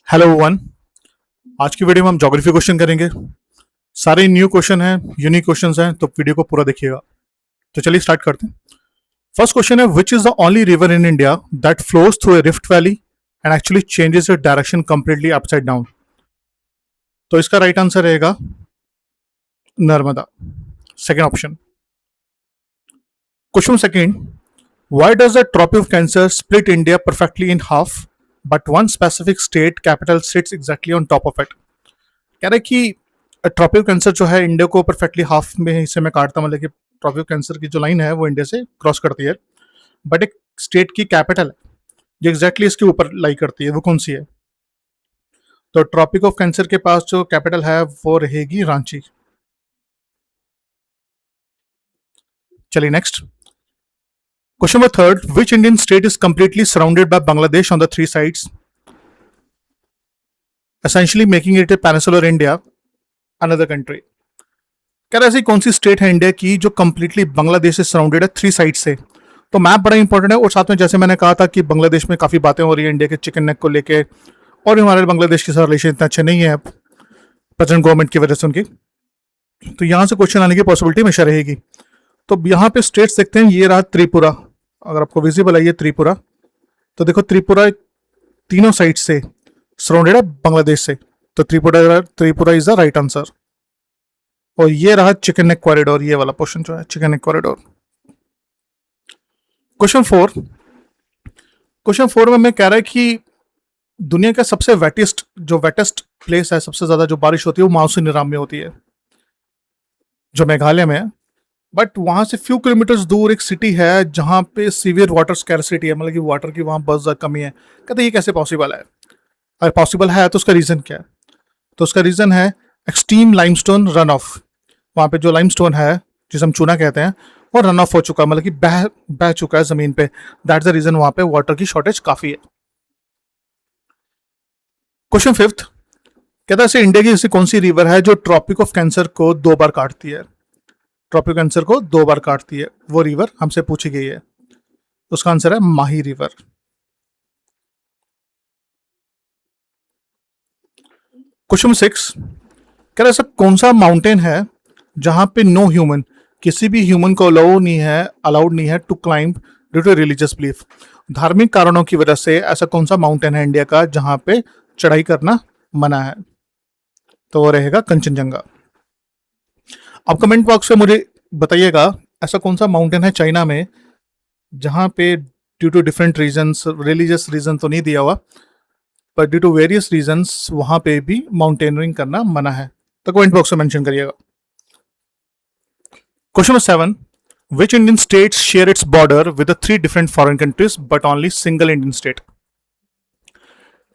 Hello one. आज की video में हम ज्योग्राफी क्वेश्चन करेंगे। सारे न्यू क्वेश्चन हैं, यूनिक क्वेश्चंस हैं, तो वीडियो को पूरा देखिएगा। तो चलिए स्टार्ट करते हैं। फर्स्ट क्वेश्चन है, which is the only river in India that flows through a rift valley and actually changes its direction completely upside down. तो इसका राइट आंसर रहेगा Narmada, second option. Question second, why does the Tropic of Cancer split India perfectly in half, but one specific state capital sits exactly on top of it? कह रहे हैं कि tropic cancer जो है India को perfectly half में हिस्से में काटता, मतलब कि ट्रॉपिक कैंसर की जो लाइन है वो इंडिया से क्रॉस करती है, बट एक स्टेट की कैपिटल है जो एग्जैक्टली इसके ऊपर लाई करती है, वो कौन सी है? तो ट्रॉपिक ऑफ कैंसर के पास जो कैपिटल है वो रहेगी रांची। चलिए next question number third, which Indian state is completely surrounded by Bangladesh on the three sides, essentially making it a peninsular India, another country? कह रहे ऐसी कौन सी स्टेट है इंडिया की जो कंप्लीटली बांग्लादेश से सराउंडेड है थ्री साइड से? तो मैप बड़ा इंपॉर्टेंट है, और साथ में जैसे मैंने कहा था कि बांग्लादेश में काफ़ी बातें हो रही है इंडिया के चिकन नेक को लेके, और हमारे बांग्लादेश के साथ रिलेशन इतने अच्छे नहीं है प्रेजेंट गवर्नमेंट की वजह से उनकी, तो यहाँ से क्वेश्चन आने की पॉसिबिलिटी हमेशा रहेगी। तो यहाँ पे स्टेट्स देखते हैं, ये रहा त्रिपुरा, अगर आपको विजिबल है ये त्रिपुरा, तो देखो त्रिपुरा तीनों साइड से सराउंडेड है बांग्लादेश से, तो Tripura is the right answer. और ये रहा चिकन नेक कॉरिडोर, ये वाला पोर्शन जो है chicken neck corridor. Question four में मैं कह रहा है कि दुनिया का सबसे वेटेस्ट प्लेस है, सबसे ज्यादा जो बारिश होती है वो माउसून राम में होती है जो मेघालय में है, बट वहां से फ्यू किलोमीटर्स दूर एक सिटी है जहां पे सीवियर वाटर स्कैरसिटी है, मतलब कि वाटर की वहां बहुत ज्यादा कमी है। कहते ये कैसे पॉसिबल है? अगर पॉसिबल है तो उसका रीजन क्या है? तो उसका रीजन है एक्सट्रीम लाइमस्टोन रन ऑफ। वहाँ पे जो लाइमस्टोन है जिसे हम चूना कहते हैं वो रन ऑफ हो चुका है, मतलब कि बह चुका है जमीन पे। दैट्स द रीजन वहाँ पे वाटर की शॉर्टेज काफी है। क्वेश्चन फिफ्थ, कहता है इंडिया की ऐसी कौन सी रिवर है जो ट्रॉपिक ऑफ कैंसर को दो बार काटती है? ट्रॉपिक कैंसर को दो बार काटती है, वो रिवर हमसे पूछी गई है। उसका आंसर है माही रिवर। क्वेश्चन सिक्स, कह रहा है सब कौन सा माउंटेन है जहां पे नो ह्यूमन, किसी भी ह्यूमन को अलाउड नहीं है to climb due to religious belief. धार्मिक कारणों की वजह से ऐसा कौन सा माउंटेन है इंडिया का जहां पे चढ़ाई करना मना है? तो वो रहेगा कंचनजंगा। अब कमेंट बॉक्स में मुझे बताइएगा ऐसा कौन सा माउंटेन है चाइना में जहां पे due to different reasons, religious reason तो नहीं दिया हुआ, पर ड्यू टू वेरियस रीजंस वहां पे भी माउंटेनियरिंग करना मना है, तो कमेंट बॉक्स में मेंशन करिएगा। Question number 7, which Indian states share its border with three different foreign countries but only single Indian state?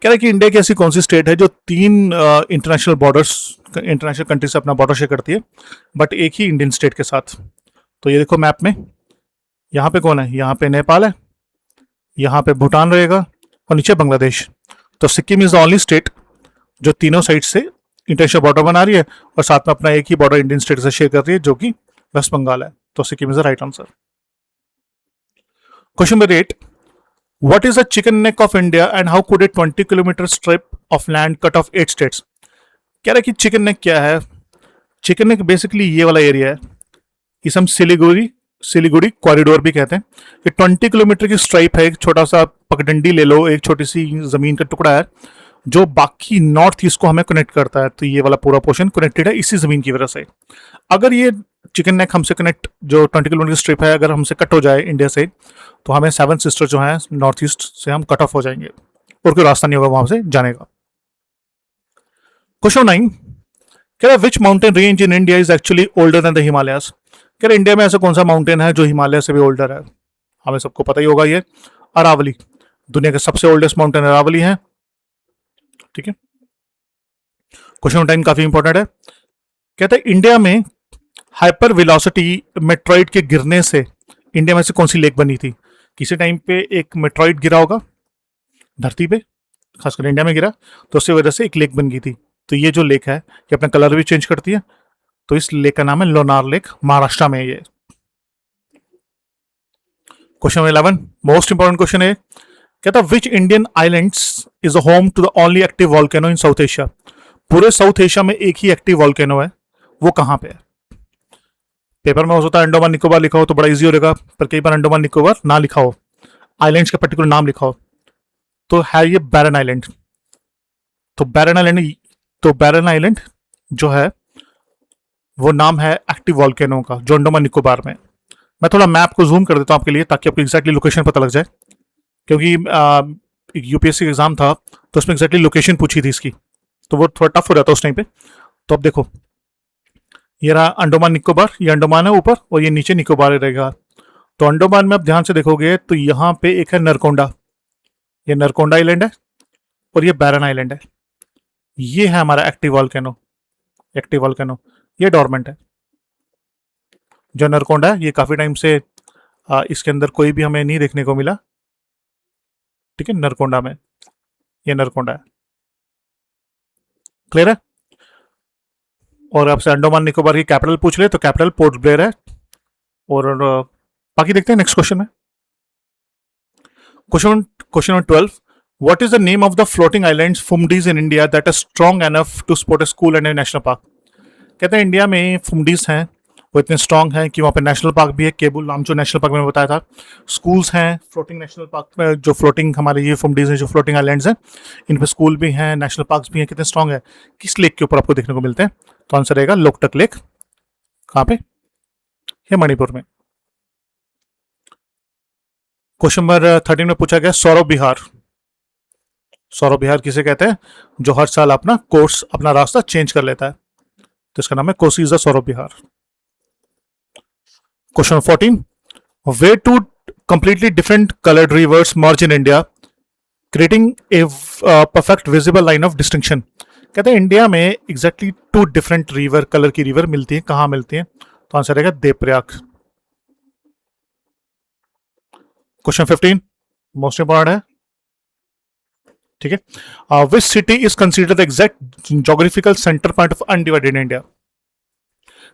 कह रहा है कि इंडिया की ऐसी कौन सी स्टेट है जो तीन इंटरनेशनल कंट्री से अपना बॉर्डर शेयर करती है बट एक ही इंडियन स्टेट के साथ? तो ये देखो मैप में, यहाँ पे कौन है? यहाँ पे नेपाल है, यहाँ पे भूटान रहेगा, और नीचे बांग्लादेश। तो Sikkim is the only state जो तीनों साइड से इंटरनेशनल बॉर्डर बना रही है और साथ में अपना एक ही बॉर्डर इंडियन स्टेट से शेयर कर रही है जो कि वेस्ट बंगाल है। तो Sikkim is the right answer. Question number 8, what is the chicken neck of India and how could A 20 kilometre strip of land cut off 8 states? कह रहा है कि चिकन नेक क्या है? चिकन नेक बेसिकली ये वाला एरिया है, इसे हम सिलीगुड़ी कॉरिडोर भी कहते हैं। ये 20 किलोमीटर की स्ट्राइप है, एक छोटा सा पगडंडी ले लो, एक छोटी सी जमीन का टुकड़ा है जो बाकी नॉर्थ ईस्ट को हमें कनेक्ट करता है। तो ये वाला पूरा पोर्शन कनेक्टेड है इसी जमीन की वजह से। अगर ये चिकन नेक हमसे कनेक्ट, जो 20 किलोमीटर स्ट्रिप है, अगर हमसे कट हो जाए इंडिया से, तो हमें 7 सिस्टर जो है नॉर्थ ईस्ट से हम कट ऑफ हो जाएंगे और कोई रास्ता नहीं होगा वहां से जाने का। क्वेश्चन 9, कह रहा है which mountain range in India is actually older than the Himalayas? कह रहे इंडिया में ऐसा कौन सा माउंटेन है जो हिमालय से भी ओल्डर है? हमें सबको पता ही होगा, ये अरावली, दुनिया के सबसे ओल्डेस्ट माउंटेन अरावली है। ठीक है, क्वेश्चन नंबर 10 काफी इंपॉर्टेंट है। कहता है इंडिया में हाइपर वेलोसिटी मेट्रॉइड के गिरने से इंडिया में से कौन सी लेक बनी थी? किसी टाइम पे एक मेट्रॉइड गिरा होगा धरती पे, खासकर इंडिया में गिरा, तो उसकी वजह से एक लेक बन गई थी। तो ये जो लेक है ये अपना कलर भी चेंज करती है, तो इस लेक का नाम है लोनार लेक, महाराष्ट्र में है ये। क्वेश्चन 11 मोस्ट इंपॉर्टेंट क्वेश्चन है, कहता which Indian islands is a home to the only active volcano in South Asia. पूरे साउथ एशिया में एक ही एक्टिव वॉल्केनो है, वो कहाँ पे है? पेपर में हो सकता है अंडमान निकोबार लिखा हो तो बड़ा इजी हो जाएगा, पर कई बार अंडमान निकोबार ना लिखा हो, आइलैंड्स का पर्टिकुलर नाम लिखा हो, तो है ये बैरन आइलैंड। तो बैरन आइलैंड, तो बैरन आइलैंड जो है वो नाम है एक्टिव वॉल्केनो का, जो अंडमान निकोबार में। मैं थोड़ा मैप को जूम कर देता हूँ आपके लिए, ताकि आपको एग्जैक्टली लोकेशन पता लग जाए, क्योंकि यूपीएससी एग्जाम था तो उसमें एग्जैक्टली लोकेशन पूछी थी इसकी, तो वो थोड़ा टफ हो जाता है उस टाइम पे। तो अब देखो, ये रहा अंडमान निकोबार, ये अंडमान है ऊपर और ये नीचे निकोबार रहेगा। तो अंडमान में आप ध्यान से देखोगे तो यहाँ पे एक है नरकोंडा, ये नरकोंडा आइलैंड है, और ये बैरन आइलैंड है। ये है हमारा एक्टिव वॉल्केनो, एक्टिव वॉल्केनो। ये डॉर्मेंट है। जो नरकोंडा है ये काफी टाइम से इसके अंदर कोई भी हमें नहीं देखने को मिला, ठीक है, नरकोंडा में, ये नरकोंडा है। क्लियर है? और आपसे अंडमान निकोबार की कैपिटल पूछ ले तो कैपिटल पोर्ट ब्लेयर है। और बाकी देखते हैं नेक्स्ट क्वेश्चन में। Question 12, what is the name of the floating islands phumdis in India that are strong enough to support a school and a national park. कहते हैं इंडिया में फुमडीज हैं, वो इतने स्ट्रॉन्ग हैं कि वहाँ पे नेशनल पार्क भी है, केबुल लामचो नेशनल पार्क में बताया था। स्कूल्स हैं फ्लोटिंग नेशनल पार्क में, जो फ्लोटिंग हमारे ये फुमडीज हैं, जो फ्लोटिंग आइलैंड्स हैं, इन पे स्कूल भी हैं, नेशनल पार्क्स भी हैं। कितने स्ट्रॉन्ग है, किस लेक के ऊपर आपको देखने को मिलते हैं? तो आंसर रहेगा लोकटक लेक। कहाँ पे? ये मणिपुर में। क्वेश्चन नंबर 13 में पूछा गया सौरभ विहार। सौरभ विहार किसे कहते हैं? जो हर साल अपना कोर्स, अपना रास्ता चेंज कर लेता है, तो इसका नाम है कोसीजा सौरभ विहार। Question 14, where two completely different coloured rivers merge in India creating a perfect visible line of distinction. कहते हैं इंडिया में exactly two different river, colour की रिवर मिलती है, कहाँ मिलती है? तो आंसर रहेगा देवप्रयाग। क्वेश्चन 15 मोस्ट इंपॉर्टेंट है, ठीक है। Which city is considered the exact geographical centre point of undivided India.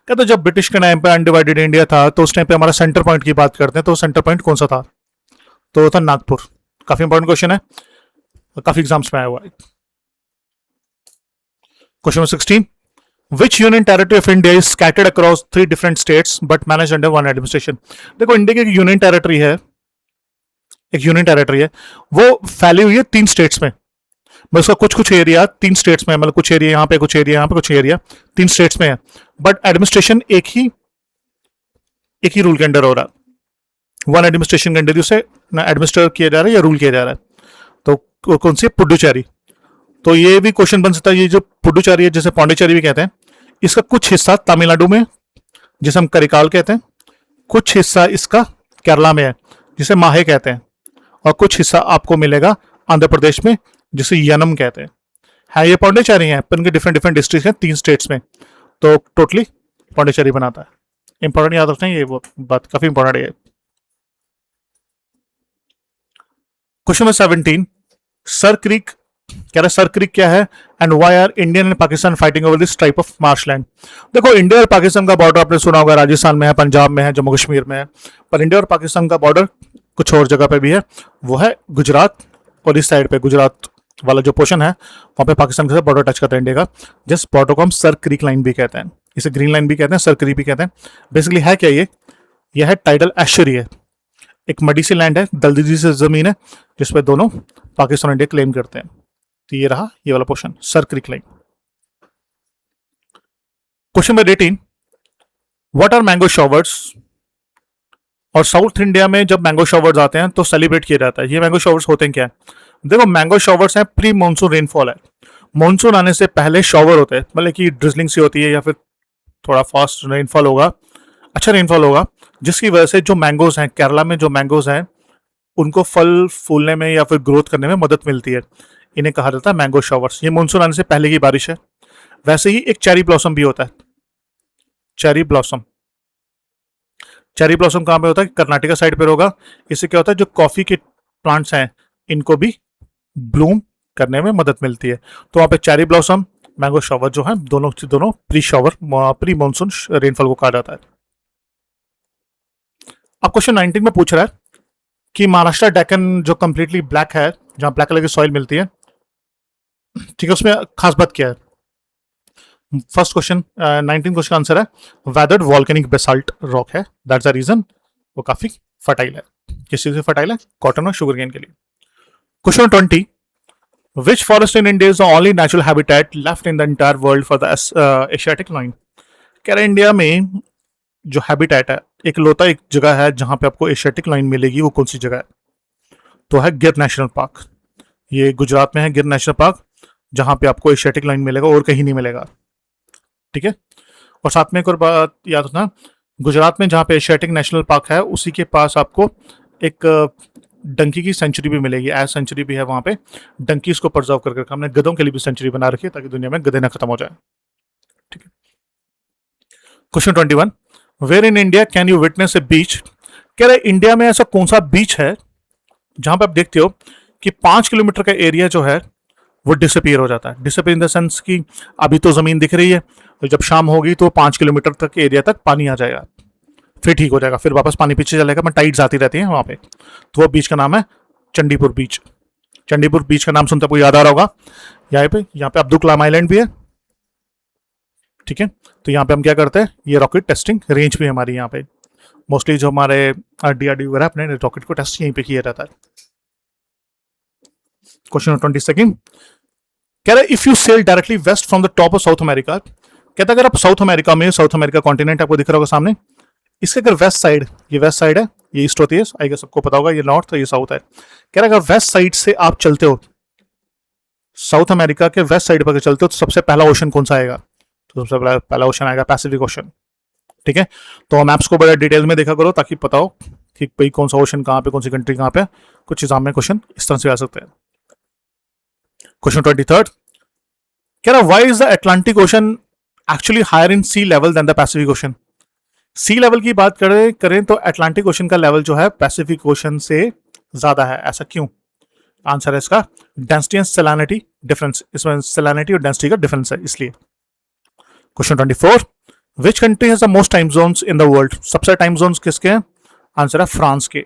कहते जब ब्रिटिश के टाइम पे अनडिवाइडेड इंडिया था तो उस टाइम पे हमारा सेंटर पॉइंट की बात करते हैं, तो सेंटर पॉइंट कौन सा था? तो वो था नागपुर। काफी इंपॉर्टेंट क्वेश्चन है, काफी एग्जाम्स में आया हुआ है। Question 16, which union territory of India is scattered across 3 different states but manage under one administration. देखो इंडिया की एक यूनियन टेरिटरी है, एक यूनियन टेरिटरी है, वो फैली हुई है 3 स्टेट्स में। मतलब उसका कुछ कुछ एरिया 3 स्टेट्स में, मतलब कुछ एरिया यहाँ पे, कुछ एरिया यहाँ पे, कुछ एरिया 3 स्टेट्स में है, बट एडमिनिस्ट्रेशन एक ही रूल के अंडर हो रहा है, वन एडमिनिस्ट्रेशन के अंडर उसे ना एडमिनिस्टर किया जा रहा है या रूल किया जा रहा है। तो कौन सी? पुडुचेरी। तो ये भी क्वेश्चन बन सकता है, ये जो पुडुचेरी है, जैसे पौंडीचेरी भी कहते हैं, इसका कुछ हिस्सा तमिलनाडु में, जिसे हम करिकाल कहते हैं, कुछ हिस्सा इसका केरला में है, जिसे माहे कहते हैं, और कुछ हिस्सा आपको मिलेगा आंध्र प्रदेश में, जिसे यनम कहते हैं। है ये पौंडीचेरी है, पर इनके डिफरेंट डिफरेंट डिस्ट्रिक्ट हैं 3 स्टेट्स में, तो टोटली पौंडीचेरी बनाता है। इंपॉर्टेंट याद रखना, ये वो बात काफी इंपॉर्टेंट है। क्वेश्चन नंबर 17, सर क्रीक कह रहा है सर क्रीक क्या है and why are Indian and Pakistan fighting over this type of marshland. देखो इंडिया और पाकिस्तान का बॉर्डर आपने सुना होगा, राजस्थान में है, पंजाब में है, जम्मू कश्मीर में है, पर इंडिया और पाकिस्तान का बॉर्डर कुछ और जगह पे भी है, वो है गुजरात, और इस साइड पे गुजरात वाला जो पोर्शन है वहां पे पाकिस्तान के साथ बॉर्डर टच करता है इंडिया का, जिस बॉर्डर को हम सर क्रीक लाइन भी कहते हैं, इसे ग्रीन लाइन भी कहते हैं, सर क्रीक भी कहते हैं। बेसिकली है क्या ये है टाइडल एस्चुरी है, एक मडी सी लैंड है, दलदली से जमीन है, जिसपे दोनों पाकिस्तान और इंडिया क्लेम करते हैं। तो ये रहा ये वाला portion, Sir Creek line. Question number 18, what are mango showers. और साउथ इंडिया में जब मैंगो शॉवर्स आते हैं तो सेलिब्रेट किया जाता है। ये मैंगो शॉवर्स होते हैं क्या? देखो मैंगो शॉवर्स हैं प्री मानसून रेनफॉल है, मानसून आने से पहले शॉवर होते हैं, मतलब कि ड्रिजलिंग सी होती है या फिर थोड़ा फास्ट रेनफॉल होगा, अच्छा रेनफॉल होगा, जिसकी वजह से जो मैंगोज हैं, केरला में जो मैंगोज हैं, उनको फल फूलने में या फिर ग्रोथ करने में मदद मिलती है। इन्हें कहा जाता है मैंगो शॉवर्स। ये मानसून आने से पहले की बारिश है। वैसे ही एक चेरी ब्लॉसम भी होता है, चेरी ब्लॉसम। चेरी ब्लॉसम कहाँ पे होता है? कर्नाटका साइड पे होगा। इससे क्या होता है, जो कॉफी के प्लांट्स हैं इनको भी ब्लूम करने में मदद मिलती है। तो वहाँ पे चेरी ब्लॉसम, मैंगो शॉवर जो है, दोनों pre shower, pre monsoon rainfall को कहा जाता है। अब क्वेश्चन 19 में पूछ रहा है कि महाराष्ट्र डेक्कन जो कंप्लीटली ब्लैक है, जहाँ ब्लैक कलर की सॉइल मिलती है, ठीक है, उसमें खास बात क्या है? फर्स्ट क्वेश्चन 19 क्वेश्चन आंसर है वेदर्ड वॉल्केनिक बेसाल्ट रॉक है, दैट्स द रीजन वो काफी फर्टाइल है। किस चीज से फर्टाइल है? कॉटन और शुगर केन के लिए। Question 20, which forest in India is the only natural habitat left in the entire world for the Asiatic lion? कह रहे इंडिया में जो हैबिटेट है, एक लौता एक जगह है जहां पे आपको एशियाटिक लाइन मिलेगी, वो कौन सी जगह है? तो है गिर नेशनल पार्क। ये गुजरात में है गिर नेशनल पार्क, जहां पे आपको एशियाटिक लाइन मिलेगा और कहीं नहीं मिलेगा, ठीक है। और साथ में एक और बात याद रखना, गुजरात में जहाँ पे एशियाटिक नेशनल पार्क है, उसी के पास आपको एक डंकी की सेंचुरी भी मिलेगी, एज सेंचुरी भी है वहाँ पे। डंकीज को प्रिजर्व करके रखा हमने, गधों के लिए भी सेंचुरी बना रखी है ताकि दुनिया में गधे ना खत्म हो जाए, ठीक है। Question 21, where in India can you witness a beach? कह रहे इंडिया में ऐसा कौन सा बीच है जहां पे आप देखते हो कि 5 किलोमीटर का एरिया जो है वो डिसअपियर हो जाता है। डिसअपियर इन द सेंस कि अभी तो जमीन दिख रही है, और जब शाम होगी तो 5 किलोमीटर तक एरिया तक पानी आ जाएगा, फिर ठीक हो जाएगा, फिर वापस पानी पीछे चलेगा, मैं टाइड्स आती रहती है वहां पे। तो वो बीच का नाम है चंडीपुर बीच। चंडीपुर बीच का नाम सुनते आपको याद आ रहा होगा। यहाँ पे अब्दुल कलाम आइलैंड भी है, ठीक है। तो यहाँ पे हम क्या करते हैं, ये रॉकेट टेस्टिंग रेंज भी हमारी यहाँ पे, मोस्टली जो हमारे DRDO वगैरह अपने रॉकेट को टेस्ट यहीं पे किया जाता है। क्वेश्चन 22, कह रहे if you sail directly west from the top of South America, कहता अगर आप साउथ अमेरिका में, साउथ अमेरिका कॉन्टिनेंट आपको दिख रहा होगा सामने, इसके अगर वेस्ट साइड, ये वेस्ट साइड है, ये ईस्ट होती है, आई गेस सबको पता होगा, ये नॉर्थ है, ये साउथ है। कह रहा अगर वेस्ट साइड से आप चलते हो, साउथ अमेरिका के वेस्ट साइड पर चलते हो, तो सबसे पहला ओशन कौन सा आएगा? तो सबसे पहला ओशन आएगा पैसिफिक ओशन, ठीक है। तो मैप्स को बड़ा डिटेल में देखा करो ताकि पता हो कि भाई कौन सा ओशन कहाँ पे, कौन सी कंट्री कहाँ पे। कुछ एग्जाम में क्वेश्चन इस तरह से आ सकते हैं। क्वेश्चन 23, कह रहा why is the Atlantic Ocean actually higher in sea level than the Pacific Ocean? Sea level की बात करें तो अटलांटिक ओशन का लेवल जो है पैसिफिक ओशन से ज्यादा है, ऐसा क्यों? आंसर है इसका डेंसिटी एंड सैलिनिटी डिफरेंस, इसमें सैलिनिटी और डेंसिटी का डिफरेंस है, इसलिए। Question 24, which country has the most time zones in the world? सबसे टाइम जोन्स किसके हैं? आंसर है फ्रांस के।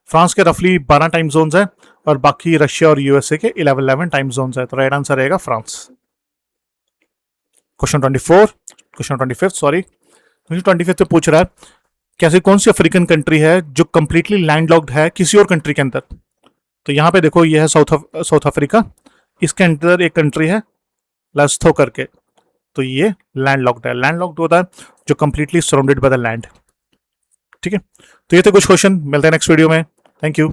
फ्रांस के रफली 12 टाइम जोन्स हैं, और बाकी रशिया और यूएसए के 11 टाइम जोन्स है, तो राइट आंसर रहेगा फ्रांस। क्वेश्चन 25 सॉरी, क्वेश्चन 25 तो पूछ रहा है कैसे कौन सी अफ्रीकन कंट्री है जो कंप्लीटली लैंडलॉक्ड है किसी और कंट्री के अंदर? तो यहाँ पे देखो, ये है साउथ अफ्रीका, इसके अंदर एक कंट्री है लेसोथो करके, तो ये लैंडलॉक्ड है। लैंडलॉक्ड होता है जो completely surrounded by the land, ठीक है। तो ये थे कुछ क्वेश्चन, मिलते हैं नेक्स्ट वीडियो में, थैंक यू।